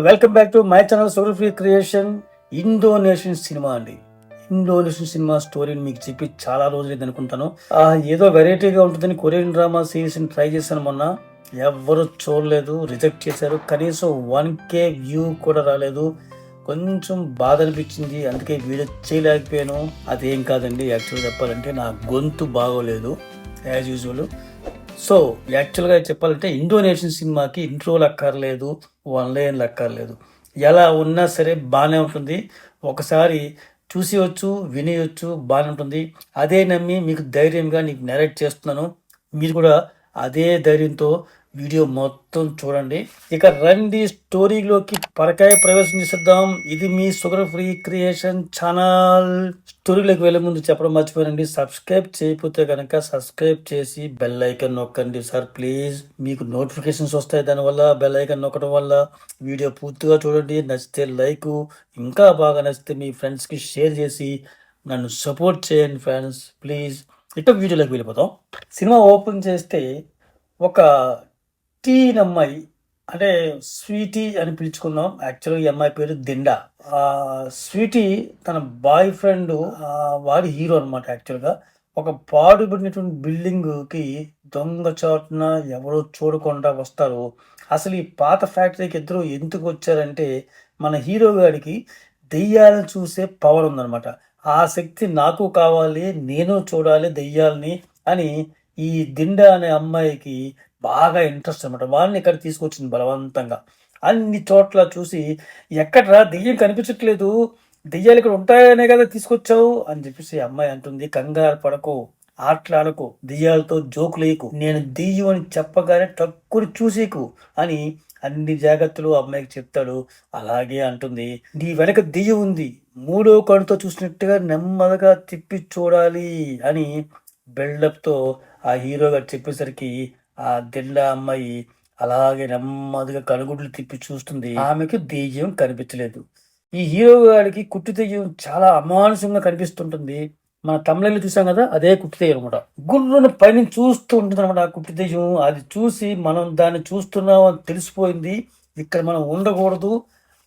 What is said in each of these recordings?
Welcome back to my channel soul free creation. Indonesian cinema అండి. Indonesian cinema స్టోరీని మీకు చెప్పి చాలా రోజులైంది అనుకుంటాను. ఏదో వెరైటీగా ఉంటుందని కొరియన్ డ్రామా సిరీస్ ని ట్రై చేశాను మొన్న. ఎవ్వరు చూడలేదు, రిజెక్ట్ చేశారు. కనీసం 1K వ్యూ కూడా రాలేదు. కొంచెం బాధ అనిపించింది, అందుకే వీడియో చేయలేకపోయాను. అదేం కాదండి, యాక్చువల్గా చెప్పాలంటే నా గొంతు బాగోలేదు యాజ్ యూజువల్. సో యాక్చువల్గా చెప్పాలంటే ఇండోనేషియన్ సినిమాకి ఇంట్రోలు అక్కర్లేదు, వన్ లైన్లు అక్కర్లేదు. ఎలా ఉన్నా సరే బాగానే ఉంటుంది. ఒకసారి చూసేయచ్చు, వినేయచ్చు, బాగానే ఉంటుంది. అదే నమ్మి మీకు ధైర్యంగా నీకు నెరేట్ చేస్తున్నాను. మీరు కూడా అదే ధైర్యంతో వీడియో మొత్తం చూడండి. ఇక రండి స్టోరీలోకి పరకాయ ప్రవేశం చేద్దాం. ఇది మీ షుగర్ ఫ్రీ క్రియేషన్ ఛానల్. స్టోరీలోకి వెళ్ళే ముందు చెప్పడం మర్చిపోయానండి, సబ్స్క్రైబ్ చేయకపోతే కనుక సబ్స్క్రైబ్ చేసి బెల్ ఐకన్ నొక్కండి సార్ ప్లీజ్. మీకు నోటిఫికేషన్స్ వస్తాయి, దానివల్ల బెల్ ఐకన్ నొక్కడం వల్ల. వీడియో పూర్తిగా చూడండి, నచ్చితే లైక్, ఇంకా బాగా నచ్చితే మీ ఫ్రెండ్స్కి షేర్ చేసి నన్ను సపోర్ట్ చేయండి ఫ్రెండ్స్ ప్లీజ్. ఇక వీడియోలోకి వెళ్ళిపోతాం. సినిమా ఓపెన్ చేస్తే ఒక టీన్ అమ్మాయి, అంటే స్వీటీ అని పిలుచుకుందాం. యాక్చువల్గా ఈ అమ్మాయి పేరు దిండా. స్వీటీ తన బాయ్ ఫ్రెండ్, వాడి హీరో అనమాట. యాక్చువల్గా ఒక పాడుబడినటువంటి బిల్డింగ్కి దొంగచాటున ఎవరో చూడకుండా వస్తారు. అసలు ఈ పాత ఫ్యాక్టరీకి ఇద్దరు ఎందుకు వచ్చారంటే, మన హీరో గారికి దెయ్యాలను చూసే పవర్ ఉందన్నమాట. ఆ శక్తి నాకు కావాలి, నేను చూడాలి దెయ్యాలని అని ఈ దిండా అనే అమ్మాయికి బాగా ఇంట్రెస్ట్ అనమాట. వాళ్ళని ఇక్కడ తీసుకొచ్చింది బలవంతంగా. అన్ని చోట్ల చూసి, ఎక్కడ్రా దెయ్యం కనిపించట్లేదు, దెయ్యాలు ఇక్కడ ఉంటాయనే కదా తీసుకొచ్చావు అని చెప్పేసి అమ్మాయి అంటుంది. కంగారు పడకు, ఆటలాడకు, దెయ్యాలతో జోకులేకు, నేను దెయ్యం అని చెప్పగానే టక్కుని చూసేకు అని అన్ని జాగ్రత్తలు అమ్మాయికి చెప్తాడు. అలాగే అంటుంది. నీ వెనక దెయ్యం ఉంది, మూడో కడుతో చూసినట్టుగా నెమ్మదిగా తిప్పి చూడాలి అని బిల్డప్తో ఆ హీరో గారు చెప్పేసరికి ఆ దిండా అమ్మాయి అలాగే నెమ్మదిగా కనుగుడ్లు తిప్పి చూస్తుంది. ఆమెకు దెయ్యం కనిపించలేదు. ఈ హీరో గారికి కుట్టి దెయ్యం చాలా అమానుషంగా కనిపిస్తుంటుంది. మన తమిళలో చూసాం కదా, అదే కుట్టి దెయ్యం అనమాట. గుర్రును పైన చూస్తూ ఉంటుంది అనమాట ఆ కుట్టి దెయ్యం. అది చూసి మనం దాన్ని చూస్తున్నాం అని తెలిసిపోయింది. ఇక్కడ మనం ఉండకూడదు,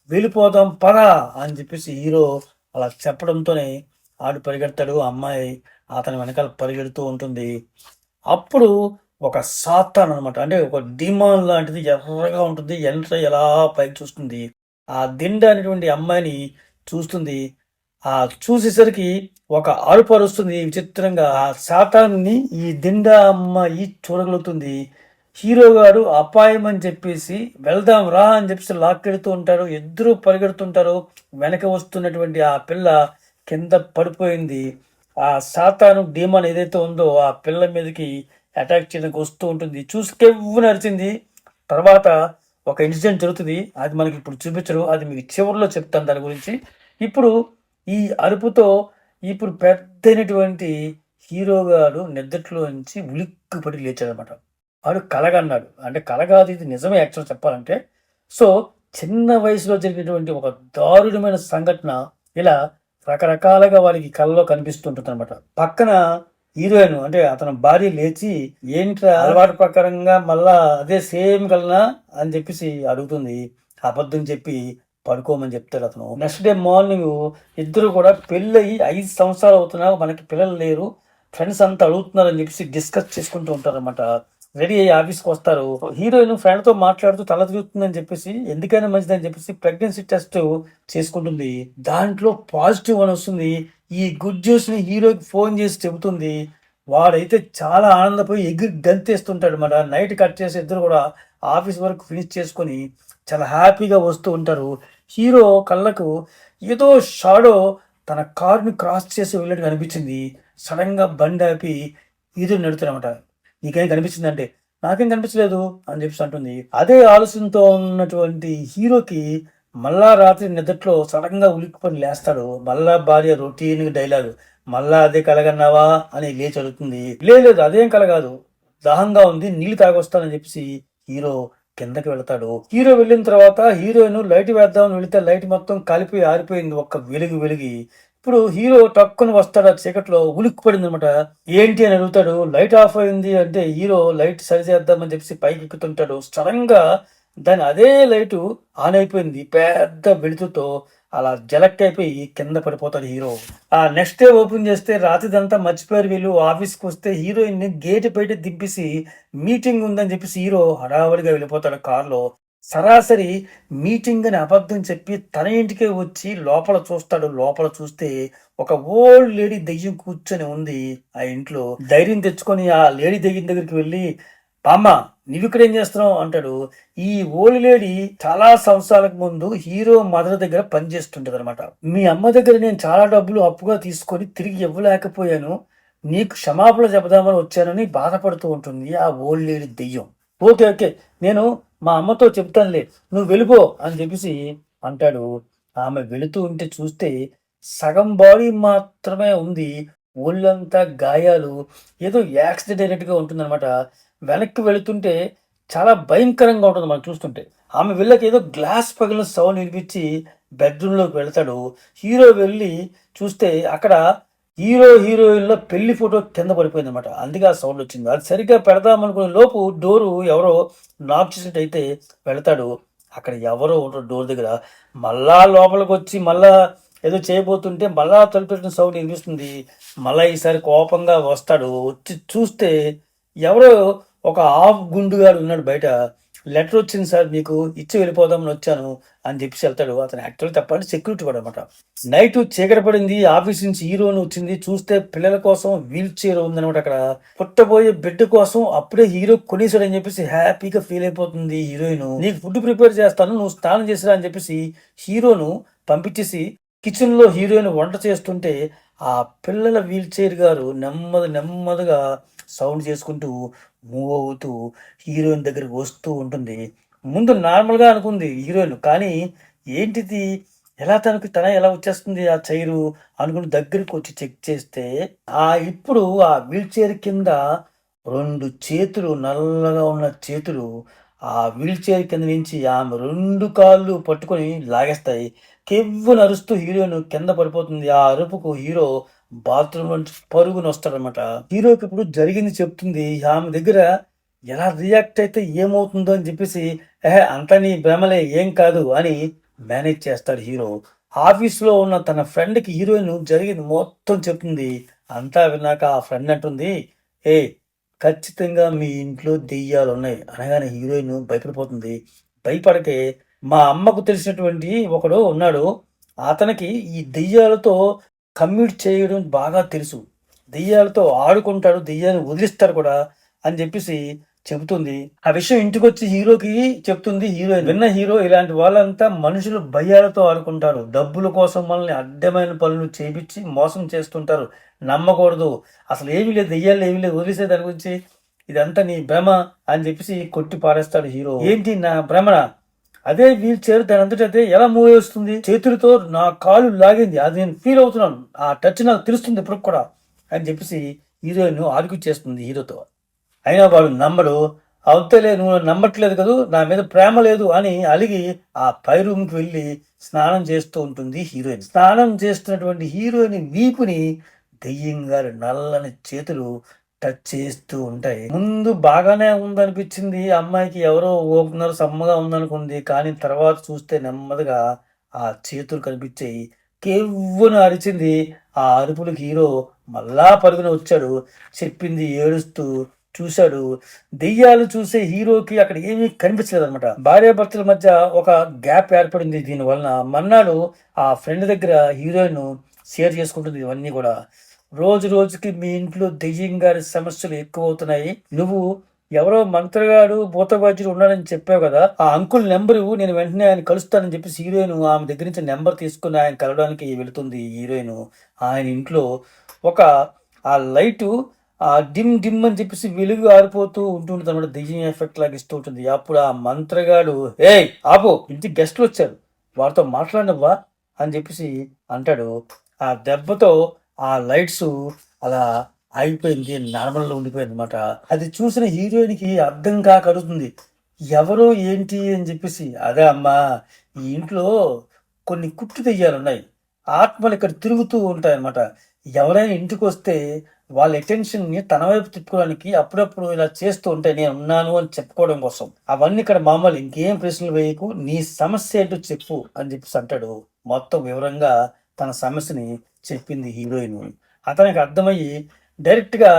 వెళ్ళిపోదాం పదా అని చెప్పేసి హీరో అలా చెప్పడంతోనే ఆడు పరిగెడతాడు. అమ్మాయి అతని వెనకాల పరిగెడుతూ ఉంటుంది. అప్పుడు ఒక సాతాన్ అనమాట, అంటే ఒక డిమాన్ లాంటిది ఎర్రగా ఉంటుంది. ఎంట్ర ఎలా పైకి చూస్తుంది. ఆ దిండ అనేటువంటి అమ్మాయిని చూస్తుంది. ఆ చూసేసరికి ఒక అరుపు అరుస్తుంది విచిత్రంగా. ఆ సాతాన్ని ఈ దిండ అమ్మాయి చూడగలుగుతుంది. హీరో గారు అపాయం అని చెప్పేసి వెళ్దాం రా అని చెప్పేసి లాక్కెడుతూ ఉంటారు. ఇద్దరు పరిగెడుతుంటారు. వెనక వస్తున్నటువంటి ఆ పిల్ల కింద పడిపోయింది. ఆ సాతాను డీమాన్ ఏదైతే ఉందో ఆ పిల్ల మీదకి అటాక్ చేయడానికి వస్తూ ఉంటుంది. చూసి కెవ్వు నరిచింది. తర్వాత ఒక ఇన్సిడెంట్ జరుగుతుంది, అది మనకి ఇప్పుడు చూపించరు, అది మీకు చివరిలో చెప్తాను దాని గురించి. ఇప్పుడు ఈ అరుపుతో ఇప్పుడు పెద్దైనటువంటి హీరో గారు నిద్రలో నుంచి ఉలిక్కిపడి లేచాడనమాట. వాడు కలగన్నాడు, అంటే కలగాదు, ఇది నిజమే యాక్చువల్ చెప్పాలంటే. సో చిన్న వయసులో జరిగినటువంటి ఒక దారుణమైన సంఘటన ఇలా రకరకాలుగా వాడికి కళ్ళలో కనిపిస్తుంటుంది అనమాట. పక్కన హీరోయిన్, అంటే అతని భార్య లేచి, ఏంట్రా అలవాటు ప్రకారంగా మళ్ళా అదే సేమ్ కలనా అని చెప్పేసి అడుగుతుంది. అబద్ధం చెప్పి పడుకోమని చెప్తాడు అతను. నెక్స్ట్ డే మార్నింగ్ ఇద్దరు కూడా పెళ్ళయి 5 సంవత్సరాలు అవుతున్నా మనకి పిల్లలు లేరు, ఫ్రెండ్స్ అంతా అడుగుతున్నారు అని చెప్పేసి డిస్కస్ చేసుకుంటూ ఉంటారు అనమాట. రెడీ అయ్యి ఆఫీస్కి వస్తారు. హీరోయిన్ ఫ్రెండ్ తో మాట్లాడుతూ తల తిరుగుతుందని చెప్పేసి, ఎందుకైనా మంచిదని చెప్పేసి ప్రెగ్నెన్సీ టెస్ట్ చేసుకుంటుంది. దాంట్లో పాజిటివ్ అని వస్తుంది. ఈ గుడ్ న్యూస్ ని హీరోకి ఫోన్ చేసి చెబుతుంది. వాడైతే చాలా ఆనందపోయి ఎగిరి గంతేస్తుంటాడు అనమాట. నైట్ కట్ చేసి ఇద్దరు కూడా ఆఫీస్ వర్క్ ఫినిష్ చేసుకొని చాలా హ్యాపీగా వస్తూ ఉంటారు. హీరో కళ్ళకు ఏదో షాడో తన కార్ని క్రాస్ చేసి వెళ్ళినట్టు అనిపించింది. సడన్ గా బండి ఆపి హీరోని నడుతున్నమాట. నీకేం కనిపించింది అంటే, నాకేం కనిపించలేదు అని చెప్పేసి అంటుంది. అదే ఆలోచనతో ఉన్నటువంటి హీరోకి మళ్ళా రాత్రి నిద్రలో సడన్ గా ఉలిక్కిపడి లేస్తాడు. మళ్ళా భార్య రొటీన్ డైలాగ్, మళ్ళా అదే కలగన్నావా అని లేచి అడుగుతుంది. లేదు అదేం కలగాదు, దాహంగా ఉంది, నీళ్లు తాగొస్తానని చెప్పేసి హీరో కిందకి వెళ్తాడు. హీరో వెళ్ళిన తర్వాత హీరోయిన్ లైట్ వేద్దామని వెళితే లైట్ మొత్తం కాలిపోయి ఆరిపోయింది ఒక్క వెలిగి. ఇప్పుడు హీరో టక్కుని వస్తాడు, ఆ చీకట్లో ఉలిక్కి పడింది అనమాట. ఏంటి అని అడుగుతాడు. లైట్ ఆఫ్ అయింది అంటే హీరో లైట్ సరి చేద్దామని చెప్పేసి పైకి ఎక్కుతుంటాడు. సడన్ గా దాని అదే లైటు ఆన్ అయిపోయింది పెద్ద వెలుతుతో. అలా జలక్ అయిపోయి కింద పడిపోతాడు హీరో. ఆ నెక్స్ట్ డే ఓపెన్ చేస్తే రాత్రిదంతా మర్చిపోయారు వీళ్ళు. ఆఫీస్కి వస్తే హీరోయిన్ ని గేట్ బయట దింపేసి మీటింగ్ ఉందని చెప్పేసి హీరో హడావడిగా వెళ్ళిపోతాడు కారులో. సరాసరి మీటింగ్ అని అబద్ధం చెప్పి తన ఇంటికే వచ్చి లోపల చూస్తాడు. లోపల చూస్తే ఒక ఓల్డ్ లేడీ దెయ్యం కూర్చొని ఉంది ఆ ఇంట్లో. ధైర్యం తెచ్చుకొని ఆ లేడీ దెయ్యం దగ్గరికి వెళ్ళి, బామ్మ నువ్వు ఇక్కడ ఏం చేస్తున్నావు అంటాడు. ఈ ఓల్డ్ లేడీ చాలా సంవత్సరాలకు ముందు హీరో మదర్ దగ్గర పనిచేస్తుంటది అనమాట. మీ అమ్మ దగ్గర నేను చాలా డబ్బులు అప్పుగా తీసుకొని తిరిగి ఇవ్వలేకపోయాను, నీకు క్షమాపణ చెబుదామని వచ్చానని బాధపడుతూ ఉంటుంది ఆ ఓల్డ్ లేడీ దెయ్యం. ఓకే ఓకే, నేను మా అమ్మతో చెప్తానులే, నువ్వు వెళ్ళిపో అని చెప్పేసి అంటాడు. ఆమె వెళుతూ ఉంటే చూస్తే సగం బాడీ మాత్రమే ఉంది, ఒళ్ళంతా గాయాలు, ఏదో యాక్సిడెంట్ అయినట్టుగా ఉంటుందన్నమాట. వెనక్కి వెళుతుంటే చాలా భయంకరంగా ఉంటుంది మనం చూస్తుంటే. ఆమె వెళ్ళకి ఏదో గ్లాస్ పగిలిన సౌండ్ వినిపించి బెడ్రూమ్లోకి వెళ్తాడు. హీరో వెళ్ళి చూస్తే అక్కడ హీరోయిన్లో పెళ్లి ఫోటో కింద పడిపోయింది అనమాట. అందుకే ఆ సౌండ్ వచ్చింది. అది సరిగ్గా పెడదామనుకునే లోపు డోరు ఎవరో నాక్ చేసినట్టు అయితే వెళతాడు. అక్కడ ఎవరో ఉంటారు డోర్ దగ్గర. మళ్ళా లోపలికి వచ్చి మళ్ళా ఏదో చేయబోతుంటే మళ్ళా తలుపెట్టిన సౌండ్ వినిపిస్తుంది. మళ్ళా ఈసారి కోపంగా వస్తాడు. వచ్చి చూస్తే ఎవరో ఒక హాఫ్ గుండుగాడు ఉన్నాడు బయట. లెటర్ వచ్చింది సార్, మీకు ఇచ్చి వెళ్ళిపోదామని వచ్చాను అని చెప్పేసి వెళ్తాడు. అతను యాక్చువల్ చెప్పాలంటే సెక్యూరిటీ వాడు అనమాట. నైట్ చీకటి పడింది. ఆఫీస్ నుంచి హీరోని వచ్చింది. చూస్తే పిల్లల కోసం వీల్ చైర్ ఉందనమాట. అక్కడ పుట్టబోయే బిడ్డ కోసం అప్పుడే హీరో కొనేసాడని చెప్పేసి హ్యాపీగా ఫీల్ అయిపోతుంది హీరోయిన్. నీకు ఫుడ్ ప్రిపేర్ చేస్తాను, నువ్వు స్నానం చేసిరా అని చెప్పేసి హీరోను పంపించేసి కిచెన్ లో హీరోయిన్ వంట చేస్తుంటే ఆ పిల్లల వీల్ చైర్ గారు నెమ్మదిగా సౌండ్ చేసుకుంటూ మూవ్ అవుతూ హీరోయిన్ దగ్గరికి వస్తూ ఉంటుంది. ముందు నార్మల్గా అనుకుంది హీరోయిన్, కానీ ఏంటిది, తన ఎలా వచ్చేస్తుంది ఆ చైరు అనుకుని దగ్గరికి వచ్చి చెక్ చేస్తే ఇప్పుడు ఆ వీల్ చైర్ కింద 2 చేతులు, నల్లగా ఉన్న చేతులు ఆ వీల్ చైర్ కింద నుంచి ఆమె 2 కాళ్ళు పట్టుకొని లాగేస్తాయి. కెవ్వున అరుస్తూ హీరోయిన్ కింద పడిపోతుంది. ఆ అరుపుకు హీరో బాత్రూమ్ నుంచి పరుగుని వస్తాడనమాట. హీరోకి ఇప్పుడు జరిగింది చెప్తుంది. ఆమె దగ్గర ఎలా రియాక్ట్ అయితే ఏమవుతుందో అని చెప్పేసి, అంతా నీ భ్రమలే, ఏం కాదు అని మేనేజ్ చేస్తాడు హీరో. ఆఫీస్లో ఉన్న తన ఫ్రెండ్కి హీరోయిన్ జరిగింది మొత్తం చెప్తుంది. అంతా విన్నాక ఆ ఫ్రెండ్ అంటుంది, ఏ ఖచ్చితంగా మీ ఇంట్లో దెయ్యాలు ఉన్నాయి అనగానే హీరోయిన్ భయపడిపోతుంది. భయపడకే, మా అమ్మకు తెలిసినటువంటి ఒకడు ఉన్నాడు, అతనికి ఈ దెయ్యాలతో కమ్యూట్ చేయడం బాగా తెలుసు, దెయ్యాలతో ఆడుకుంటాడు, దెయ్యాన్ని వదిలిస్తాడు కూడా అని చెప్పేసి చెబుతుంది. ఆ విషయం ఇంటికి వచ్చి హీరోకి చెప్తుంది హీరోయిన్. విన్న హీరో, ఇలాంటి వాళ్ళంతా మనుషులు భయాలతో ఆడుకుంటారు, డబ్బుల కోసం మనల్ని అడ్డమైన పనులు చేపించి మోసం చేస్తుంటారు, నమ్మకూడదు, అసలు ఏమీ లేదు, దెయ్యాలు ఏమీ లేదు, వదిలేసే దాని గురించి, ఇదంతా నీ భ్రమ అని చెప్పేసి కొట్టి పారేస్తాడు హీరో. ఏంటి నా భ్రమణ, అదే వీల్ చైర్ దాని అంతటైతే ఎలా మూవ్ వస్తుంది, చేతులతో నా కాలు లాగింది, అది నేను ఫీల్ అవుతున్నాను, ఆ టచ్ నాకు తెలుస్తుంది ఇప్పుడు కూడా అని చెప్పేసి హీరోయిన్ ఆర్గ్యూ చేస్తుంది హీరోతో. అయినా వాడు నమ్మడు. అవుతలే, నువ్వు నమ్మట్లేదు కదా, నా మీద ప్రేమ లేదు అని అలిగి ఆ పై రూమ్కి వెళ్ళి స్నానం చేస్తూ ఉంటుంది హీరోయిన్. స్నానం చేస్తున్నటువంటి హీరోయిన్ వీపుని దెయ్యం గారి నల్లని చేతులు టచ్ చేస్తూ ఉంటాయి. ముందు బాగానే ఉందనిపించింది అమ్మాయికి, ఎవరో ఓపెనర్ సమ్మగా ఉందనుకుంది, కానీ తర్వాత చూస్తే నెమ్మదిగా ఆ చేతులు కనిపించాయి. కెవ్వును అరిచింది. ఆ అరుపులకు హీరో మళ్ళా పరుగున వచ్చాడు. చెప్పింది ఏడుస్తూ చూశాడు. దెయ్యాలు చూసే హీరోకి అక్కడ ఏమీ కనిపించలేదు అనమాట. భార్యాభర్తల మధ్య ఒక గ్యాప్ ఏర్పడింది. దీని వలన మన్నాడు ఆ ఫ్రెండ్ దగ్గర హీరోయిన్ షేర్ చేసుకుంటుంది ఇవన్నీ కూడా. రోజు రోజుకి మీ ఇంట్లో దెయ్యం గారి సమస్యలు ఎక్కువ అవుతున్నాయి, నువ్వు ఎవరో మంత్రగాడు భూతబాధ్యుడు ఉన్నాడని చెప్పావు కదా, ఆ అంకుల్ నెంబరు నేను వెంటనే ఆయన కలుస్తానని చెప్పేసి హీరోయిన్ ఆమె దగ్గర నుంచి నెంబర్ తీసుకుని ఆయన కలవడానికి వెళుతుంది హీరోయిన్. ఆయన ఇంట్లో ఒక ఆ లైటు ఆ డిమ్ డిమ్ అని చెప్పేసి వెలుగు ఆరిపోతూ ఉంటుంటుంది అనమాట, దెయ్యం ఎఫెక్ట్ లాగా ఇస్తూ ఉంటుంది. అప్పుడు ఆ మంత్రగాడు, ఏయ్ ఆపో, ఇంటికి గెస్ట్లు వచ్చారు, వారితో మాట్లాడినవ్వా అని చెప్పేసి అంటాడు. ఆ దెబ్బతో ఆ లైట్స్ అలా ఆగిపోయింది, నార్మల్లో ఉండిపోయింది అనమాట. అది చూసిన హీరోయిన్కి అర్థం కాక అడుగుతుంది, ఎవరో ఏంటి అని చెప్పేసి. అదే అమ్మా, ఈ ఇంట్లో కొన్ని కుట్టు దెయ్యాలు ఉన్నాయి, ఆత్మలు ఇక్కడ తిరుగుతూ ఉంటాయి అన్నమాట. ఎవరైనా ఇంటికి వస్తే వాళ్ళ అటెన్షన్ ని తన వైపు తిప్పుకోవడానికి అప్పుడప్పుడు ఇలా చేస్తూ ఉంటే నేను ఉన్నాను అని చెప్పుకోవడం కోసం. అవన్నీ ఇక్కడ మామూలు, ఇంకేం ప్రశ్నలు వేయకు, నీ సమస్య ఏంటో చెప్పు అని చెప్పేసి అంటాడు. మొత్తం వివరంగా తన సమస్యని చెప్పింది హీరోయిన్. అతనికి అర్థమయ్యి డైరెక్ట్ గా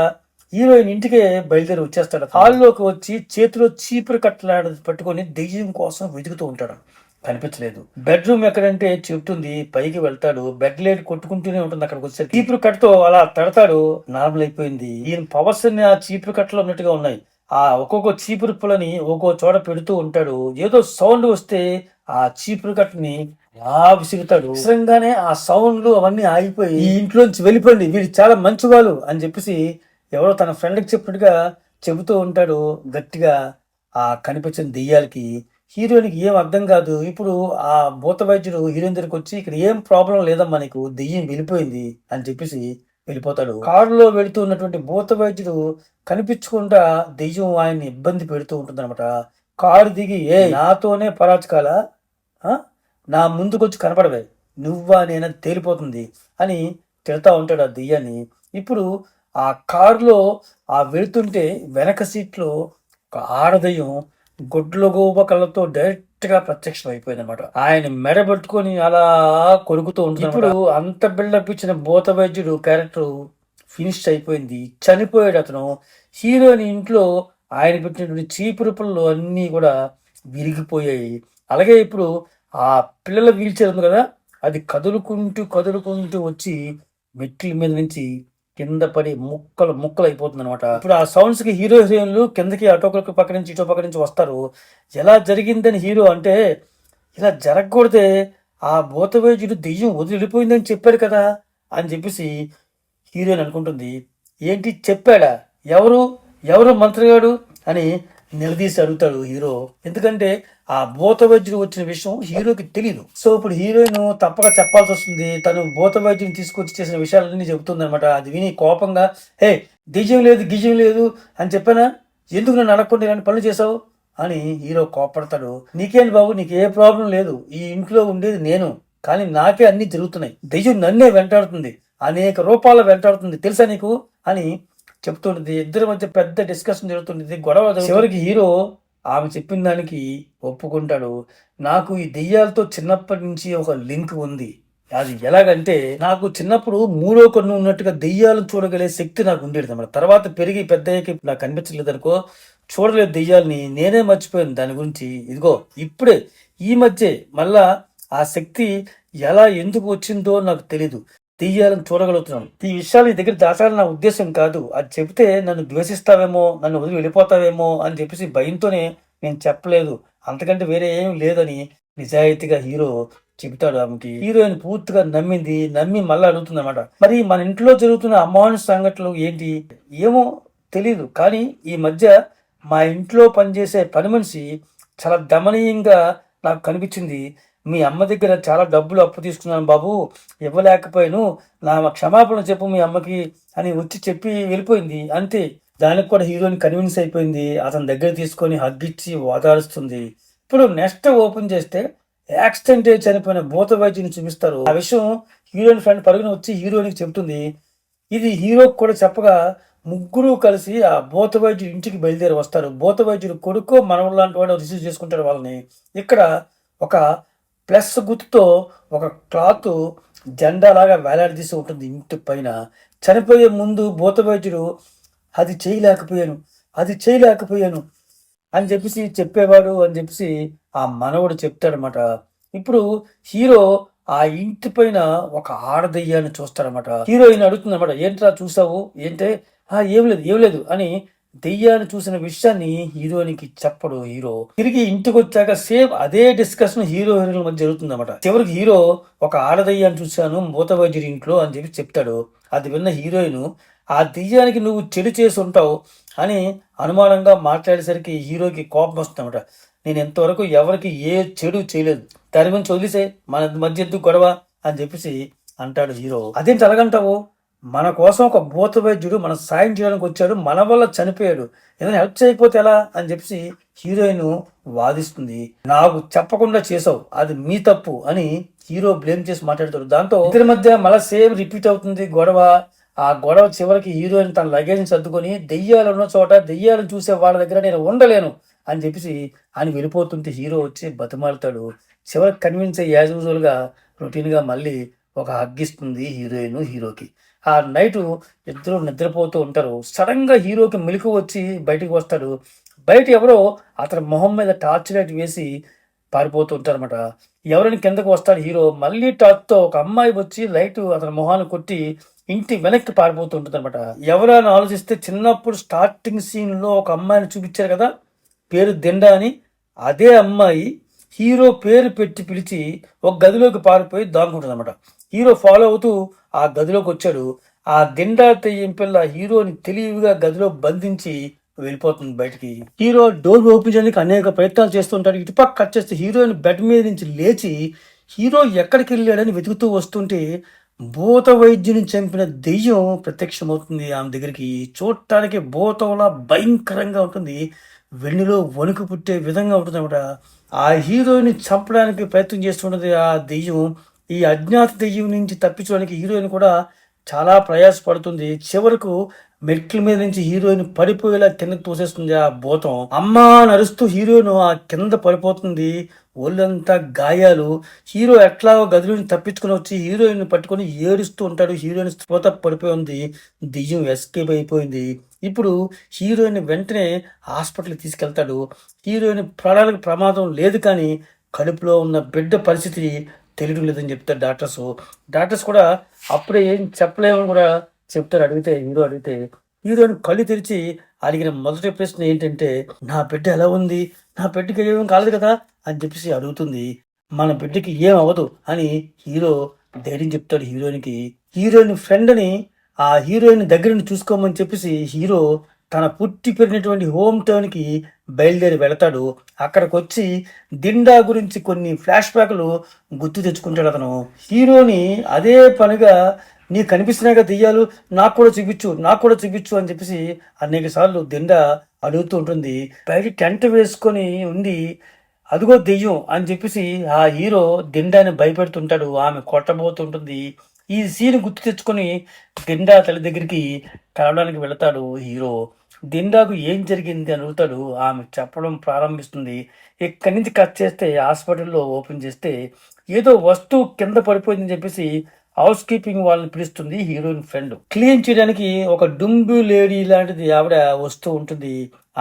హీరోయిన్ ఇంటికే బయలుదేరి వచ్చేస్తాడు. హాల్లోకి వచ్చి చేతిలో చీపురు కట్టలాడ పట్టుకొని దెయ్యం కోసం వెతుకుతూ ఉంటాడు. కనిపించలేదు. బెడ్రూమ్ ఎక్కడంటే చెప్తుంది. పైకి వెళ్తాడు. బెడ్ లైట్ కొట్టుకుంటూనే ఉంటుంది. అక్కడికి వచ్చేసరికి చీపురు కట్టతో అలా తడతాడు. నార్మల్ అయిపోయింది. ఈయన పవర్స్ అన్ని ఆ చీపురు కట్టలో ఉన్నట్టుగా ఉన్నాయి. ఆ ఒక్కొక్క చీపురు పుల్లని ఒక్కో చోట పెడుతూ ఉంటాడు. ఏదో సౌండ్ వస్తే ఆ చీపురు కట్టని అలా విసుగుతాడు. విసరంగానే ఆ సౌండ్లు అవన్నీ ఆగిపోయి ఈ ఇంట్లోంచి వెళ్ళిపోయింది, వీళ్ళు చాలా మంచివాళ్ళు అని చెప్పేసి ఎవరో తన ఫ్రెండ్కి చెప్పినట్టుగా చెబుతూ ఉంటాడు గట్టిగా. ఆ కనిపించిన దెయ్యాలకి హీరోయిన్కి ఏం అర్థం కాదు. ఇప్పుడు ఆ భూత వైద్యుడు హీరోయిన్ దగ్గరికి వచ్చి ఇక్కడ ఏం ప్రాబ్లం లేదమ్మా, నీకు దెయ్యం వెళ్ళిపోయింది అని చెప్పేసి వెళ్ళిపోతాడు. కారులో వెళుతూ ఉన్నటువంటి భూత వైద్యుడు కనిపించకుండా దెయ్యం ఆయన్ని ఇబ్బంది పెడుతూ ఉంటుంది అనమాట. కారు దిగి, ఏ నాతోనే పరాచకాల, నా ముందుకొచ్చి కనపడవే, నువ్వా నేనా తేలిపోతుంది అని తిడతా ఉంటాడు ఆ దెయ్యాన్ని. ఇప్పుడు ఆ కారులో వెళుతుంటే వెనక సీట్లో ఒక ఆడదయ్యం గొడ్ల గోప కళ్ళతో డైరెక్ట్ గా ప్రత్యక్షం అయిపోయింది అనమాట. ఆయన మెడ పట్టుకొని అలా కొరుకుతూ ఉంటుంది. ఇప్పుడు అంత బిల్డప్ ఇచ్చిన భూత వైద్యుడు క్యారెక్టర్ ఫినిష్ అయిపోయింది, చనిపోయాడు అతను. హీరోయిన్ ఇంట్లో ఆయన పెట్టినటువంటి చీపురు పుల్లలు అన్నీ కూడా విరిగిపోయాయి. అలాగే ఇప్పుడు ఆ పిల్లల వీల్ చైర్ ఉంది కదా, అది కదులుకుంటూ కదులుకుంటూ వచ్చి మెట్ల మీద నుంచి కింద పడి ముక్కలు ముక్కలు అయిపోతుంది అనమాట. ఇప్పుడు ఆ సౌండ్స్ కి హీరో హీరోయిన్లు కిందకి అటోకలకు పక్క నుంచి ఇటో పక్క నుంచి వస్తారు. ఎలా జరిగిందని హీరో అంటే, ఇలా జరగకూడదే, ఆ భూత వైద్యుడు దెయ్యం వదిలిపోయిందని చెప్పాడు కదా అని చెప్పేసి హీరోయిన్ అనుకుంటుంది. ఏంటి చెప్పాడా, ఎవరు ఎవరు మంత్రిగాడు అని నిలదీసి అడుగుతాడు హీరో. ఎందుకంటే ఆ భూత వైద్యుడు వచ్చిన విషయం హీరోకి తెలియదు. సో ఇప్పుడు హీరోయిన్ తప్పక చెప్పాల్సి వస్తుంది. తను భూత వైద్యుని తీసుకొచ్చి చేసిన విషయాలన్నీ చెబుతుంది అనమాట. అది విని కోపంగా, హే గిజం లేదు గిజం లేదు అని చెప్పానా, ఎందుకు నన్ను అడగకుండా ఇలాంటి పనులు చేసావు అని హీరో కోపడతాడు. నీకేంటి బాబు, నీకు ఏ ప్రాబ్లం లేదు, ఈ ఇంట్లో ఉండేది నేను, కానీ నాకే అన్ని జరుగుతున్నాయి, దెయ్యం నన్నే వెంటాడుతుంది, అనేక రూపాల్లో వెంటాడుతుంది తెలుసా నీకు అని చెప్తుంటుంది. ఇద్దరి మధ్య పెద్ద డిస్కషన్ జరుగుతుంది, గొడవ. చివరికి హీరో ఆమె చెప్పిన దానికి ఒప్పుకుంటాడు. నాకు ఈ దెయ్యాలతో చిన్నప్పటి నుంచి ఒక లింక్ ఉంది. అది ఎలాగంటే, నాకు చిన్నప్పుడు మూడో కన్ను ఉన్నట్టుగా దెయ్యాలను చూడగలిగే శక్తి నాకు ఉండేది అన్నమాట. తర్వాత పెరిగి పెద్దయ్యకి నాకు కనిపించలేదు అనుకో, చూడలేదు దెయ్యాలని, నేనే మర్చిపోయాను దాని గురించి. ఇదిగో ఇప్పుడే ఈ మధ్య మళ్ళా ఆ శక్తి ఎలా ఎందుకు వచ్చిందో నాకు తెలీదు, దెయ్యాలను చూడగలుగుతున్నాను. ఈ విషయాలు నీ దగ్గర దాచాలని నా ఉద్దేశం కాదు. అది చెబితే నన్ను ద్వేషిస్తావేమో, నన్ను వదిలి వెళ్ళిపోతావేమో అని చెప్పేసి భయంతోనే నేను చెప్పలేదు, అంతకంటే వేరే ఏం లేదని నిజాయితీగా హీరో చెబుతాడు ఆమెకి. హీరోయిన్ పూర్తిగా నమ్మి మళ్ళీ అడుగుతుంది అనమాట. మరి మన ఇంట్లో జరుగుతున్న అమానుష సంఘటనలు ఏంటి, ఏమో తెలీదు, కానీ ఈ మధ్య మా ఇంట్లో పనిచేసే పని మనిషి చాలా దమనీయంగా నాకు కనిపించింది. మీ అమ్మ దగ్గర చాలా డబ్బులు అప్పు తీసుకున్నాను బాబు, ఇవ్వలేకపోయాను, నా క్షమాపణ చెప్పు మీ అమ్మకి అని వచ్చి చెప్పి వెళ్ళిపోయింది అంతే. దానికి కూడా హీరోయిన్ కన్విన్స్ అయిపోయింది. అతని దగ్గర తీసుకొని హగ్గిచ్చి ఓదారుస్తుంది. ఇప్పుడు నెక్స్ట్ ఓపెన్ చేస్తే యాక్సిడెంట్ చనిపోయిన భూత వైద్యుని చూపిస్తారు. ఆ విషయం హీరోయిన్ ఫ్రెండ్ పరుగున వచ్చి హీరోయిన్కి చెబుతుంది. ఇది హీరోకి కూడా చెప్పగా ముగ్గురు కలిసి ఆ భూత వైద్యుడి ఇంటికి బయలుదేరి వస్తారు. భూత వైద్యుడు కొడుకు మనవడు లాంటి వాడు రిసీవ్ చేసుకుంటాడు వాళ్ళని. ఇక్కడ ఒక ప్లస్ గుర్తుతో ఒక క్లాత్ జెండా లాగా వేలాడదీసి ఉంటుంది ఇంటి పైన. చనిపోయే ముందు భూత వైద్యుడు అది చేయలేకపోయాను అని చెప్పేసి చెప్పేవాడు అని చెప్పేసి ఆ మనవడు చెప్తాడనమాట. ఇప్పుడు హీరో ఆ ఇంటి పైన ఒక ఆడదయ్యాన్ని చూస్తాడనమాట. హీరోయిన్ అడుగుతుంది అనమాట, ఏంట్రా చూసావు ఏంటే, ఏం లేదు అని దెయ్యాన్ని చూసిన విషయాన్ని హీరోయిన్కి చెప్పడు హీరో. తిరిగి ఇంటికి వచ్చాక సేమ్ అదే డిస్కషన్ హీరో హీరోయిన్ల మధ్య జరుగుతుంది అనమాట. చివరికి హీరో ఒక ఆడదయ్యాన్ని చూశాను భూత వైద్యుడి ఇంట్లో అని చెప్పి చెప్తాడు. అది విన్న హీరోయిన్, ఆ దెయ్యానికి నువ్వు చెడు చేసి ఉంటావు అని అనుమానంగా మాట్లాడేసరికి హీరోకి కోపం వస్తుందన్నమాట. నేను ఎంతవరకు ఎవరికి ఏ చెడు చేయలేదు, దాని గురించి వదిలేసే, మన మధ్య ఎందుకు గొడవ అని చెప్పేసి అంటాడు హీరో. అదేంటి అలాగంటావు, మన కోసం ఒక భూత వైద్యుడు మన సాయం చేయడానికి వచ్చాడు, మన వల్ల చనిపోయాడు, ఏదైనా హెల్ప్ చేయకపోతే ఎలా అని చెప్పేసి హీరోయిన్ వాదిస్తుంది. నాకు చెప్పకుండా చేసావు, అది మీ తప్పు అని హీరో బ్లేమ్ చేసి మాట్లాడతాడు. దాంతో ఇద్దరి మధ్య మళ్ళీ సేమ్ రిపీట్ అవుతుంది గొడవ. ఆ గొడవ చివరికి హీరోయిన్ తన లగేజ్ సర్దుకొని దెయ్యాలు ఉన్న చోట దెయ్యాలను చూసే వాళ్ళ దగ్గర నేను ఉండలేను అని చెప్పేసి ఆయన వెళ్ళిపోతుంటే హీరో వచ్చి బతిమాలుతాడు. చివరికి కన్విన్స్ అయ్యి యాజ్ యూజువల్గా రొటీన్గా మళ్ళీ ఒక హగ్ ఇస్తుంది హీరోయిన్ హీరోకి. ఆ నైటు ఇద్దరు నిద్రపోతూ ఉంటారు. సడన్గా హీరోకి మెలకువ వచ్చి బయటికి వస్తాడు. బయట ఎవరో అతని మొహం మీద టార్చ్ లైట్ వేసి పారిపోతూ ఉంటారన్నమాట. ఎవరైనా కిందకు వస్తాడు హీరో, మళ్ళీ టార్చ్తో ఒక అమ్మాయి వచ్చి లైట్ అతని మొహాన్ని కొట్టి ఇంటి వెనక్కి పారిపోతూ ఉంటుంది అనమాట. ఎవరైనా ఆలోచిస్తే చిన్నప్పుడు స్టార్టింగ్ సీన్లో ఒక అమ్మాయిని చూపించారు కదా, పేరు దిండా అని. అదే అమ్మాయి హీరో పేరు పెట్టి పిలిచి ఒక గదిలోకి పారిపోయి దాక్కుంటుంది అనమాట. హీరో ఫాలో అవుతూ ఆ గదిలోకి వచ్చాడు. ఆ దిండా తెయ్యం పిల్ల హీరోని తెలివిగా గదిలో బంధించి వెళ్ళిపోతుంది బయటికి. హీరో డోర్ ఓపెన్ చేయడానికి అనేక ప్రయత్నాలు చేస్తుంటాడు. ఇటుపక్క కట్ చేస్తే హీరోయిన్ బెడ్ మీద నుంచి లేచి హీరో ఎక్కడికి వెళ్ళాడని వెతుకుతూ వస్తుంటే భూత వైద్యుని చంపిన దెయ్యం ప్రత్యక్షమవుతుంది ఆమె దగ్గరికి. చూడటానికి భూతంలా భయంకరంగా ఉంటుంది. వెన్నులో వణుకు పుట్టే విధంగా ఉంటుంది అనమాట. ఆ హీరోయిన్ చంపడానికి ప్రయత్నం చేస్తుంటుంది ఆ దెయ్యం. ఈ అజ్ఞాత దెయ్యం నుంచి తప్పించడానికి హీరోయిన్ కూడా చాలా ప్రయాసపడుతుంది. చివరకు మెట్ల మీద నుంచి హీరోయిన్ పడిపోయేలా కిందకి తోసేస్తుంది ఆ భూతం. అమ్మా నరుస్తూ హీరోయిన్ ఆ కింద పడిపోతుంది. ఒళ్ళంతా గాయాలు. హీరో ఎట్లాగో గది నుంచి తప్పించుకుని వచ్చి హీరోయిన్ పట్టుకొని ఏడుస్తూ ఉంటాడు. హీరోయిన్ స్పృహ పడిపోయి ఉంది. దెయ్యం ఎస్కేప్ అయిపోయింది. ఇప్పుడు హీరోయిన్ వెంటనే హాస్పిటల్కి తీసుకెళ్తాడు. హీరోయిన్ ప్రాణాలకు ప్రమాదం లేదు, కానీ కడుపులో ఉన్న బిడ్డ పరిస్థితి తెలియడం లేదని చెప్తారు డాక్టర్స్. డాక్టర్స్ కూడా అప్పుడే ఏం చెప్పలేమని కూడా చెప్తారు. హీరో అడిగితే హీరోయిన్ కళ్ళు తెరిచి అడిగిన మొదటి ప్రశ్న ఏంటంటే, నా బిడ్డ ఎలా ఉంది, నా బిడ్డకి ఏమేం కాలేదు కదా అని చెప్పేసి అడుగుతుంది. మన బిడ్డకి ఏం అవ్వదు అని హీరో ధైర్యం చెప్తాడు హీరోయిన్కి. హీరోయిన్ ఫ్రెండ్ని ఆ హీరోయిన్ దగ్గరని చూసుకోమని చెప్పేసి హీరో తన పుట్టి పెరిగినటువంటి హోమ్ టౌన్కి బయలుదేరి వెళతాడు. అక్కడికి వచ్చి దిండా గురించి కొన్ని ఫ్లాష్ బ్యాక్లు గుర్తు తెచ్చుకుంటాడు అతను. హీరోని అదే పనిగా నీకు కనిపిస్తున్నాయిగా దెయ్యాలు, నాకు కూడా చూపించు అని చెప్పేసి అనేక సార్లు దిండా అడుగుతూ ఉంటుంది. బయట టెంట్ వేసుకొని ఉండి అదిగో దెయ్యం అని చెప్పేసి ఆ హీరో దిండాని భయపెడుతుంటాడు. ఆమె కొట్టబోతుంటుంది. ఈ సీన్ గుర్తు తెచ్చుకొని దిండా తల్లి దగ్గరికి కలవడానికి వెళతాడు హీరో. దిండాకు ఏం జరిగింది అని అడుగుతాడు. ఆమె చెప్పడం ప్రారంభిస్తుంది. ఇక్కడి నుంచి కట్ చేస్తే హాస్పిటల్లో ఓపెన్ చేస్తే ఏదో వస్తువు కింద పడిపోయిందని చెప్పేసి హౌస్ కీపింగ్ వాళ్ళని పిలుస్తుంది హీరోయిన్ ఫ్రెండ్. క్లీన్ చేయడానికి ఒక డుంబు లేడీ లాంటిది ఆవిడ వస్తూ ఉంటుంది.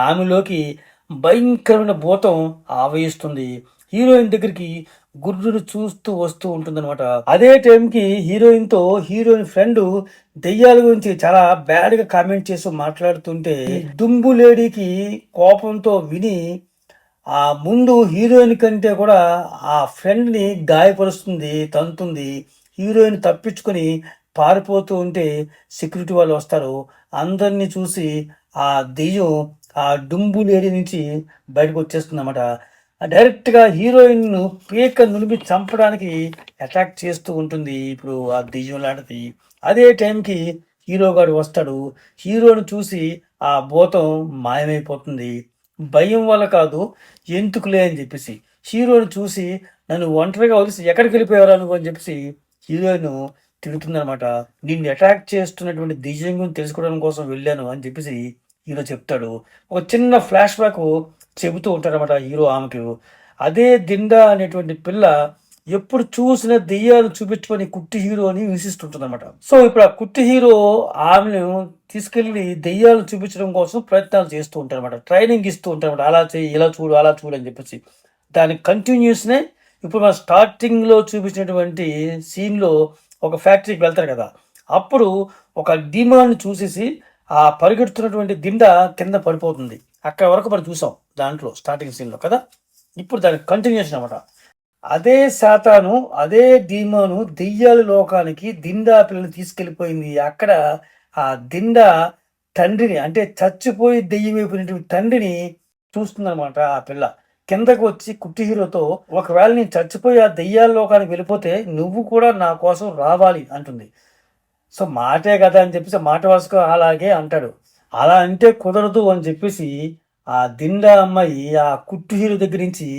ఆమెలోకి భయంకరమైన భూతం ఆవహిస్తుంది. హీరోయిన్ దగ్గరికి గుర్రును చూస్తూ వస్తూ ఉంటుంది అనమాట. అదే టైంకి హీరోయిన్ ఫ్రెండ్ దెయ్యాల గురించి చాలా బ్యాడ్ గా కామెంట్ చేస్తూ మాట్లాడుతుంటే దుంబు లేడీకి కోపంతో విని ఆ ముందు హీరోయిన్ కంటే కూడా ఆ ఫ్రెండ్ ని గాయపరుస్తుంది, తంతుంది. హీరోయిన్ తప్పించుకొని పారిపోతూ ఉంటే సెక్యూరిటీ వాళ్ళు వస్తారు. అందరినీ చూసి ఆ దెయ్యం ఆ డుంబు లేడీ నుంచి బయటకు వచ్చేస్తుంది అన్నమాట. డైరెక్ట్గా హీరోయిన్ పీక నులిమి చంపడానికి అటాక్ చేస్తూ ఉంటుంది ఇప్పుడు ఆ దెయ్యం లాంటిది. అదే టైంకి హీరో గారు వస్తాడు. హీరోని చూసి ఆ భూతం మాయమైపోతుంది. భయం వల్ల కాదు, ఎందుకులే అని చెప్పేసి హీరోని చూసి నన్ను ఒంటరిగా వదిలేసి ఎక్కడికి వెళ్ళిపోయారా నువ్వు అని చెప్పేసి హీరోయిన్ తిరుగుతుందనమాట. నిన్ను అటాక్ చేస్తున్నటువంటి దెయ్యం గురించి తెలుసుకోవడం కోసం వెళ్ళాను అని చెప్పేసి హీరో చెప్తాడు. ఒక చిన్న ఫ్లాష్ బ్యాక్ చెబుతూ ఉంటారన్నమాట హీరో ఆమెకు. అదే దిండా అనేటువంటి పిల్ల ఎప్పుడు చూసిన దెయ్యాలు చూపించుకొని కుట్టి హీరో అని విసిస్తుంటుంది అనమాట. సో ఇప్పుడు ఆ కుట్టి హీరో ఆమెను తీసుకెళ్లి దెయ్యాలు చూపించడం కోసం ప్రయత్నాలు చేస్తూ ఉంటారన్నమాట. ట్రైనింగ్ ఇస్తూ ఉంటారన్నమాట. అలా చేయి, ఇలా చూడు అని చెప్పేసి. దాని కంటిన్యూస్నే ఇప్పుడు మన స్టార్టింగ్లో చూపించినటువంటి సీన్లో ఒక ఫ్యాక్టరీకి వెళ్తారు కదా, అప్పుడు ఒక డిమాండ్ చూసేసి ఆ పరిగెడుతున్నటువంటి దిండ కింద పడిపోతుంది. అక్కడ వరకు మనం చూసాం దాంట్లో స్టార్టింగ్ సీన్లో కదా. ఇప్పుడు దానికి కంటిన్యూషన్ అనమాట. అదే శాతాను, అదే డీమాను దెయ్యాల లోకానికి దిండా పిల్లని తీసుకెళ్ళిపోయింది. అక్కడ ఆ దిండ తండ్రిని, అంటే చచ్చిపోయి దెయ్యమైపోయినటువంటి తండ్రిని చూస్తుందన్నమాట. ఆ పిల్ల కిందకు వచ్చి కుట్టి హీరోతో, ఒకవేళ నేను చచ్చిపోయి ఆ దెయ్యాల లోకానికి వెళ్ళిపోతే నువ్వు కూడా నా కోసం రావాలి అంటుంది. సో మాటే కదా అని చెప్పేసి మాట వరుసగా అలాగే అంటాడు. అలా అంటే కుదరదు అని చెప్పేసి ఆ దిండా అమ్మాయి ఆ కుట్టు హీరో దగ్గర నుంచి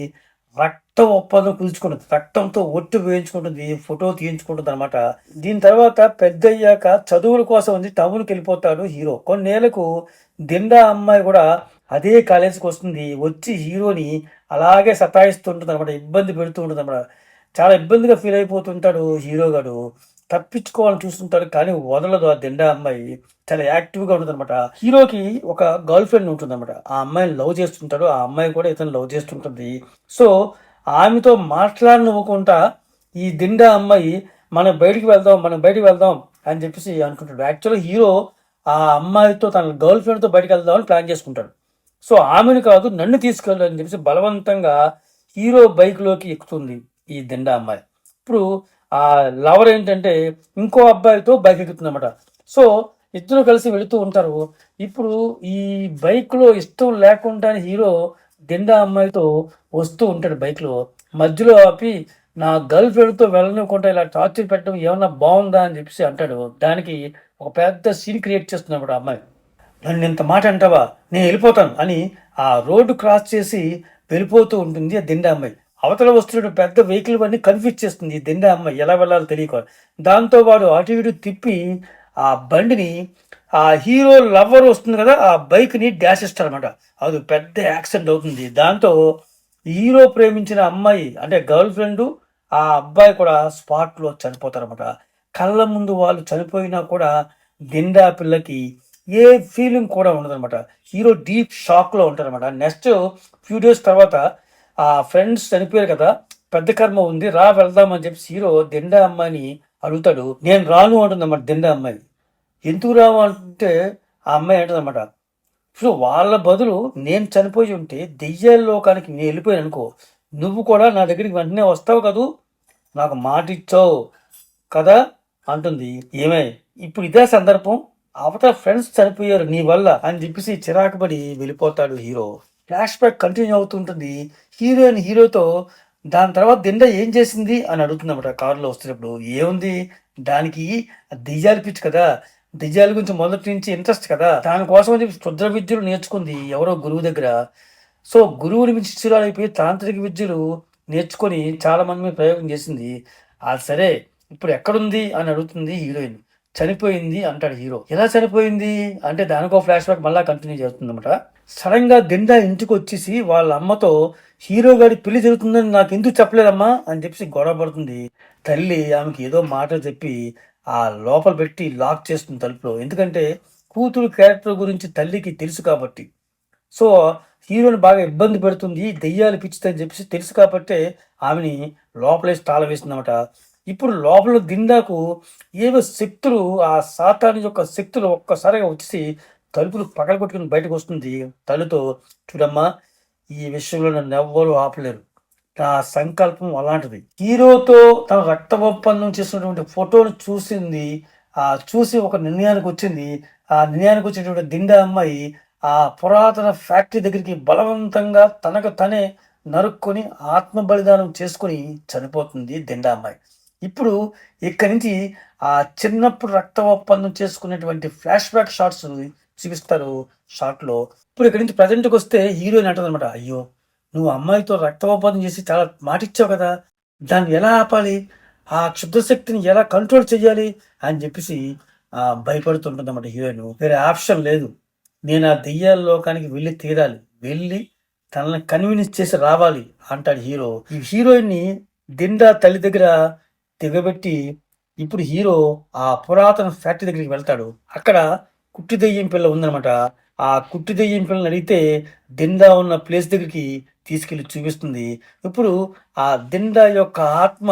రక్త ఒప్పందం కుదుర్చుకుంటుంది, రక్తంతో ఒట్టు వేయించుకుంటుంది, ఫోటో తీయించుకుంటుంది అనమాట. దీని తర్వాత పెద్ద అయ్యాక చదువుల కోసం వచ్చి టౌన్కి వెళ్ళిపోతాడు హీరో. కొన్నేళ్లకు దిండా అమ్మాయి కూడా అదే కాలేజీకి వస్తుంది. వచ్చి హీరోని అలాగే సతాయిస్తుంటుంది అనమాట, ఇబ్బంది పెడుతూ ఉంటుంది అనమాట. చాలా ఇబ్బందిగా ఫీల్ అయిపోతుంటాడు హీరో గారు. తప్పించుకోవాలని చూస్తుంటాడు కానీ వదలదు ఆ దిండా అమ్మాయి. చాలా యాక్టివ్గా ఉంటుంది అనమాట. హీరోకి ఒక గర్ల్ ఫ్రెండ్ ఉంటుంది అనమాట. ఆ అమ్మాయిని లవ్ చేస్తుంటాడు, ఆ అమ్మాయి కూడా ఇతను లవ్ చేస్తుంటుంది. సో ఆమెతో మాట్లాడనివ్వకుండా ఈ దిండా అమ్మాయి మనం బయటికి వెళ్దాం అని చెప్పేసి అనుకుంటాడు. యాక్చువల్గా హీరో ఆ అమ్మాయితో తన గర్ల్ ఫ్రెండ్తో బయటికి వెళ్దామని ప్లాన్ చేసుకుంటాడు. సో ఆమెను కాదు నన్ను తీసుకెళ్ళు అని చెప్పేసి బలవంతంగా హీరో బైక్లోకి ఎక్కుతుంది ఈ దిండా అమ్మాయి. ఇప్పుడు ఆ లవర్ ఏంటంటే ఇంకో అబ్బాయితో బైక్ ఎక్కుతుందన్నమాట. సో ఇద్దరు కలిసి వెళుతూ ఉంటారు. ఇప్పుడు ఈ బైక్లో ఇష్టం లేకుండా హీరో దిండా అమ్మాయితో వస్తూ ఉంటాడు బైక్లో. మధ్యలో ఆపి నా గర్ల్ ఫ్రెండ్తో వెళ్ళనివ్వకుండా ఇలా టార్చర్ పెట్టడం ఏమన్నా బాగుందా అని చెప్పేసి అంటాడు. దానికి ఒక పెద్ద సీన్ క్రియేట్ చేస్తున్నప్పుడు అమ్మాయి, నన్ను ఇంత మాట అంటావా, నేను వెళ్ళిపోతాను అని ఆ రోడ్డు క్రాస్ చేసి వెళ్ళిపోతూ ఉంటుంది ఆ దిండా అమ్మాయి. అవతల వస్తున్న పెద్ద వెహికల్ అన్ని కన్ఫ్యూజ్ చేస్తుంది ఈ దిండా అమ్మాయి, ఎలా వెళ్ళాలో తెలియక. దాంతో వాడు అటు ఇటు తిప్పి ఆ బండిని ఆ హీరో లవర్ వస్తుంది కదా ఆ బైక్ని డాష్ ఇస్తారనమాట. అది పెద్ద యాక్సిడెంట్ అవుతుంది. దాంతో హీరో ప్రేమించిన అమ్మాయి అంటే గర్ల్ ఫ్రెండ్ ఆ అబ్బాయి కూడా స్పాట్లో చనిపోతారనమాట. కళ్ళ ముందు వాళ్ళు చనిపోయినా కూడా దిండా పిల్లకి ఏ ఫీలింగ్ కూడా ఉండదన్నమాట. హీరో డీప్ షాక్లో ఉంటారనమాట. నెక్స్ట్ ఫ్యూ డేస్ తర్వాత ఆ ఫ్రెండ్స్ చనిపోయారు కదా, పెద్ద కర్మ ఉంది రా వెళ్దామని చెప్పి హీరో దిండా అమ్మాయిని అడుగుతాడు. నేను రాను అంటుందన్నమాట దిండా అమ్మాయి. ఎందుకు రావు అంటే ఆ అమ్మాయి అంటుందన్నమాట, సో వాళ్ళ బదులు నేను చనిపోయి ఉంటే దెయ్యాల లోకానికి నేను వెళ్ళిపోయాను అనుకో, నువ్వు కూడా నా దగ్గరికి వెంటనే వస్తావు కదూ, నాకు మాట ఇచ్చావు కదా అంటుంది. ఏమే ఇప్పుడు ఇదే సందర్భం, అవతల ఫ్రెండ్స్ చనిపోయారు నీ వల్ల అని చెప్పేసి చిరాకుపడి వెళ్ళిపోతాడు హీరో. ఫ్లాష్ బ్యాక్ కంటిన్యూ అవుతుంటుంది. హీరోయిన్ హీరోతో దాని తర్వాత దిండా ఏం చేసింది అని అడుగుతుందన్నమాట కారులో వస్తున్నప్పుడు. ఏముంది దానికి, దెయ్యాలు పిచ్చి కదా, దెయ్యాల గురించి మొదటి నుంచి ఇంట్రెస్ట్ కదా, దానికోసం అని చెప్పి క్షుద్ర విద్యలు నేర్చుకుంది ఎవరో గురువు దగ్గర. సో గురువుని మించి శిష్యురాలైపోయి తాంత్రిక విద్యలు నేర్చుకొని చాలా మంది మీద ప్రయోగం చేసింది. అది సరే ఇప్పుడు ఎక్కడుంది అని అడుగుతుంది హీరోయిన్. చనిపోయింది అంటాడు హీరో. ఎలా చనిపోయింది అంటే దానికో ఫ్లాష్ బ్యాక్ మళ్ళీ కంటిన్యూ చేస్తుంది అనమాట. సడన్ గా దిండా ఇంటికి వచ్చేసి వాళ్ళ అమ్మతో హీరో గారి పెళ్లి జరుగుతుందని నాకు ఎందుకు చెప్పలేదమ్మా అని చెప్పేసి గొడవ పడుతుంది. తల్లి ఆమెకి ఏదో మాట చెప్పి ఆ లోపల పెట్టి లాక్ చేస్తుంది తలుపులో. ఎందుకంటే కూతురు క్యారెక్టర్ గురించి తల్లికి తెలుసు కాబట్టి. సో హీరోని బాగా ఇబ్బంది పెడుతుంది, దెయ్యాలు పిచ్చితని చెప్పేసి తెలుసు కాబట్టే ఆమెని లోపలేసి తాళ వేసిందన్నమాట. ఇప్పుడు లోపల దిండాకు ఏవో శక్తులు, ఆ సాతాను యొక్క శక్తులు ఒక్కసారిగా వచ్చేసి తలుపులు పగలగొట్టుకుని బయటకు వస్తుంది తల్లితో, చూడమ్మా ఈ విషయంలో నన్ను ఎవ్వరూ ఆపలేరు, నా సంకల్పం అలాంటిది. హీరోతో తన రక్త ఒప్పందం చేసినటువంటి ఫోటోను చూసింది. చూసి ఒక నిర్ణయానికి వచ్చింది. ఆ నిర్ణయానికి వచ్చినటువంటి దిండా అమ్మాయి ఆ పురాతన ఫ్యాక్టరీ దగ్గరికి బలవంతంగా తనకు తనే నరుక్కొని ఆత్మ బలిదానం చేసుకొని చనిపోతుంది దిండా అమ్మాయి. ఇప్పుడు ఇక్కడి నుంచి ఆ చిన్నప్పుడు రక్త ఒప్పందం చేసుకునేటువంటి ఫ్లాష్ బ్యాక్ షార్ట్స్ చూపిస్తారు షార్ట్లో. ఇప్పుడు ఇక్కడి నుంచి ప్రజెంట్కి వస్తే హీరోయిన్ అంటుందన్నమాట, అయ్యో నువ్వు అమ్మాయితో రక్త ఒప్పందం చేసి చాలా మాటిచ్చావు కదా, దాన్ని ఎలా ఆపాలి, ఆ క్షుద్రశక్తిని ఎలా కంట్రోల్ చేయాలి అని చెప్పేసి భయపడుతుంటుంది అన్నమాట హీరోయిన్. వేరే ఆప్షన్ లేదు, నేను ఆ దెయ్యాల లోకానికి వెళ్ళి తీరాలి, వెళ్ళి తనని కన్విన్స్ చేసి రావాలి అంటాడు హీరో. ఈ హీరోయిన్ని దిండా తల్లి దగ్గర దిగబెట్టి ఇప్పుడు హీరో ఆ పురాతన ఫ్యాక్టరీ దగ్గరికి వెళ్తాడు. అక్కడ కుట్టి దెయ్యం పిల్ల ఉందనమాట. ఆ కుట్టి దెయ్యం పిల్లని అడిగితే దిండా ఉన్న ప్లేస్ దగ్గరికి తీసుకెళ్లి చూపిస్తుంది. ఇప్పుడు ఆ దిండా యొక్క ఆత్మ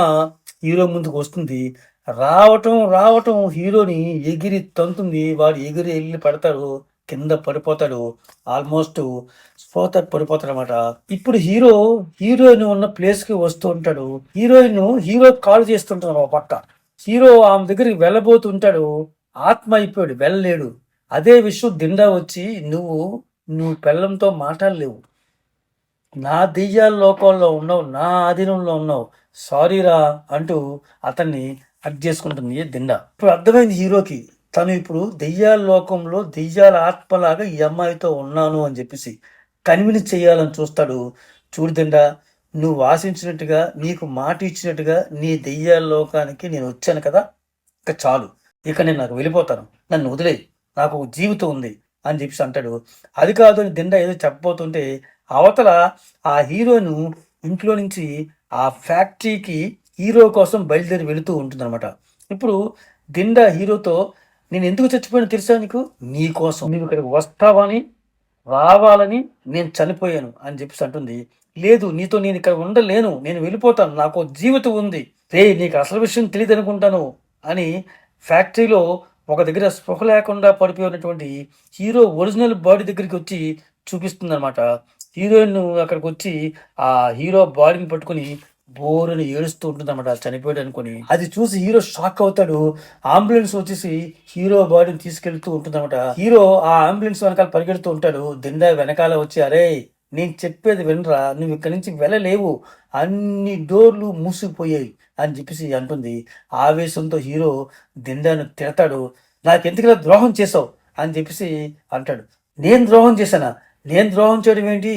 హీరో ముందుకు వస్తుంది. రావటం హీరోని ఎగిరి తంతుంది. వాడు ఎగిరి వెళ్ళి పడతాడు, కింద పడిపోతాడు, ఆల్మోస్ట్ స్పోత పడిపోతాడు అనమాట. ఇప్పుడు హీరోయిన్ ఉన్న ప్లేస్ కి వస్తూ ఉంటాడు. హీరో కాల్ చేస్తుంటాడు ఒక పక్క. హీరో ఆమె దగ్గరికి వెళ్ళబోతుంటాడు, ఆత్మ అయిపోయాడు, వెళ్ళలేడు. అదే విషయం దిండా వచ్చి నువ్వు పెళ్ళంతో మాట్లాడలేవు, నా దెయ్యాల లోకంలో ఉన్నావు, నా ఆధీనంలో ఉన్నావు, సారీరా అంటూ అతన్ని హక్ చేసుకుంటుంది దిండా. ఇప్పుడు అర్థమైంది హీరోకి, తను ఇప్పుడు దెయ్యాల లోకంలో దెయ్యాల ఆత్మలాగా ఈ అమ్మాయితో ఉన్నాను అని చెప్పేసి కన్విన్స్ చేయాలని చూస్తాడు. చూడు దిండా, నువ్వు ఆశించినట్టుగా, నీకు మాట ఇచ్చినట్టుగా నీ దెయ్యాల లోకానికి నేను వచ్చాను కదా! ఇక చాలు. ఇక నేను నాకు వెళ్ళిపోతాను. నన్ను వదిలేయి. నాకు ఒక జీవితం ఉంది అని చెప్పేసి అంటాడు. అది కాదు అని దిండ ఏదో చెప్పబోతుంటే అవతల ఆ హీరోయిన్ ఇంట్లో నుంచి ఆ ఫ్యాక్టరీకి హీరో కోసం బయలుదేరి వెళుతూ ఉంటుందన్నమాట. ఇప్పుడు దిండ హీరోతో నేను ఎందుకు చచ్చిపోయానో తెలుసా నీకు? నీ కోసం. నువ్వు ఇక్కడికి వస్తావని, రావాలని నేను చనిపోయాను అని చెప్పేసి అంటుంది. లేదు నీతో నేను ఇక్కడ ఉండలేను. నేను వెళ్ళిపోతాను. నాకో జీవితం ఉంది. రేయ్! నీకు అసలు విషయం తెలీదనుకుంటాను అని ఫ్యాక్టరీలో ఒక దగ్గర స్పృహ లేకుండా పడిపోయినటువంటి హీరో ఒరిజినల్ బాడీ దగ్గరికి వచ్చి చూపిస్తుందనమాట. హీరోయిన్ అక్కడికొచ్చి ఆ హీరో బాడీని పట్టుకొని బోరుని ఏడుస్తూ ఉంటుందన్నమాట చనిపోయాడు అనుకొని. అది చూసి హీరో షాక్ అవుతాడు. అంబులెన్స్ వచ్చేసి హీరో బాడీని తీసుకెళ్తూ ఉంటుందన్నమాట. హీరో ఆ అంబులెన్స్ వెనకాల పరిగెడుతూ ఉంటాడు. దిండా వెనకాల వచ్చి అరేయ్! నేను చెప్పేది వినరా, నువ్వు ఇక్కడి నుంచి వెళ్ళలేవు, అన్ని డోర్లు మూసుకుపోయాయి అని చెప్పేసి అంటుంది. ఆవేశంతో హీరో దిండాను తిడతాడు. నాకెందుకులా ద్రోహం చేసావు అని చెప్పేసి అంటాడు. నేను ద్రోహం చేశానా? నేను ద్రోహం చేయడం ఏంటి?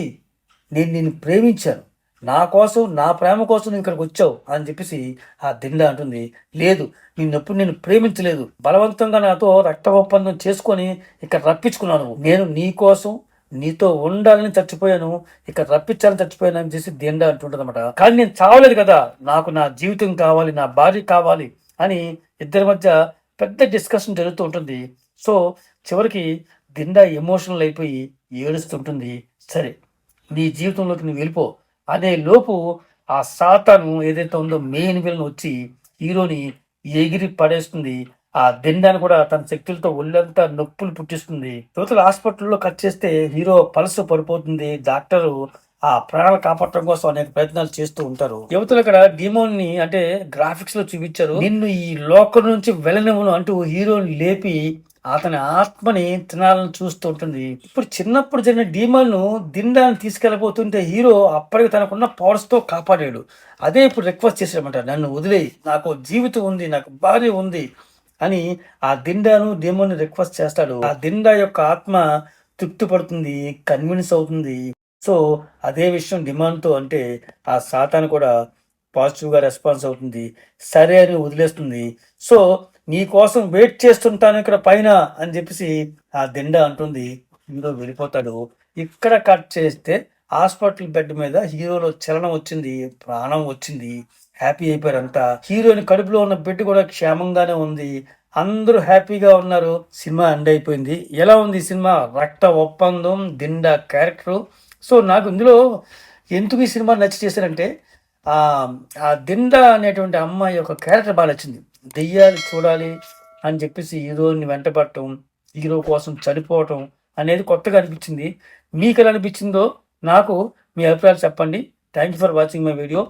నేను నిన్ను ప్రేమించాను. నా కోసం, నా ప్రేమ కోసం నువ్వు ఇక్కడికి వచ్చావు అని చెప్పేసి ఆ దిండా అంటుంది. లేదు, నిన్నెప్పుడు నేను ప్రేమించలేదు. బలవంతంగా నాతో రక్త ఒప్పందం చేసుకొని ఇక్కడ రప్పించుకున్నాను. నేను నీ కోసం, నీతో ఉండాలని చచ్చిపోయాను, ఇక్కడ రప్పించాలని చచ్చిపోయాను అని చేసి దిండా అంటుంటుంది అనమాట. కానీ నేను చావలేదు కదా, నాకు నా జీవితం కావాలి, నా భార్య కావాలి అని ఇద్దరి మధ్య పెద్ద డిస్కషన్ జరుగుతూ ఉంటుంది. సో చివరికి దిండా ఎమోషనల్ అయిపోయి ఏడుస్తుంటుంది. సరే, నీ జీవితంలోకి నువ్వు వెళ్ళిపో అనే లోపు ఆ సాతాను ఏదైతే ఉందో మెయిన్ విలన్ వచ్చి హీరోని ఎగిరి పడేస్తుంది. ఆ దిండాన్ని కూడా తన శక్తులతో ఒళ్ళంతా నొప్పులు పుట్టిస్తుంది. యువతల హాస్పిటల్లో కట్ చేస్తే హీరో పల్స్ పడిపోతుంది. డాక్టరు ఆ ప్రాణాలు కాపాడటం కోసం అనేక ప్రయత్నాలు చేస్తూ ఉంటారు. యువతలు ఇక్కడ డిమోన్ ని అంటే గ్రాఫిక్స్ లో చూపించారు. నిన్ను ఈ లోకం నుంచి వెళ్ళనివ్వను అంటూ హీరోని లేపి అతని ఆత్మని తినాలని చూస్తూ ఉంటుంది. ఇప్పుడు చిన్నప్పుడు జరిగిన డీమోన్ను దిండాన్ని తీసుకెళ్ళబోతుంటే హీరో అప్పటికి తనకున్న పవర్స్ తో కాపాడాడు. అదే ఇప్పుడు రిక్వెస్ట్ చేశాడనమాట, నన్ను వదిలేయి, నాకు జీవితం ఉంది, నాకు భార్య ఉంది అని ఆ దిండాను డీమోన్ రిక్వెస్ట్ చేస్తాడు. ఆ దిండా యొక్క ఆత్మ తృప్తి పడుతుంది, కన్విన్స్ అవుతుంది. సో అదే విషయం డిమాండ్తో అంటే ఆ సాతాను కూడా పాజిటివ్గా రెస్పాన్స్ అవుతుంది. సరే అని వదిలేస్తుంది. సో నీ కోసం వెయిట్ చేస్తుంటాను ఇక్కడ పైన అని చెప్పేసి ఆ దిండ అంటుంది. హీరో వెళ్ళిపోతాడు. ఇక్కడ కట్ చేస్తే హాస్పిటల్ బెడ్ మీద హీరోలో చలనం వచ్చింది, ప్రాణం వచ్చింది, హ్యాపీ అయిపోయారు అంతా. హీరోయిన్ కడుపులో ఉన్న బిడ్డ కూడా క్షేమంగానే ఉంది. అందరూ హ్యాపీగా ఉన్నారు. సినిమా ఎండ్ అయిపోయింది. ఎలా ఉంది ఈ సినిమా? రక్త ఒప్పందం, దిండ క్యారెక్టరు. సో నాకు ఇందులో ఎందుకు ఈ సినిమా నచ్చి చేశారంటే ఆ దిండ అనేటువంటి అమ్మాయి యొక్క క్యారెక్టర్ బాగా నచ్చింది. దెయ్యాలు చూడాలి అని చెప్పేసి హీరోని వెంటపడటం, హీరో కోసం చనిపోవటం అనేది కొత్తగా అనిపించింది. మీకు ఎలా అనిపించిందో నాకు మీ అభిప్రాయాలు చెప్పండి. Thank you for watching my video.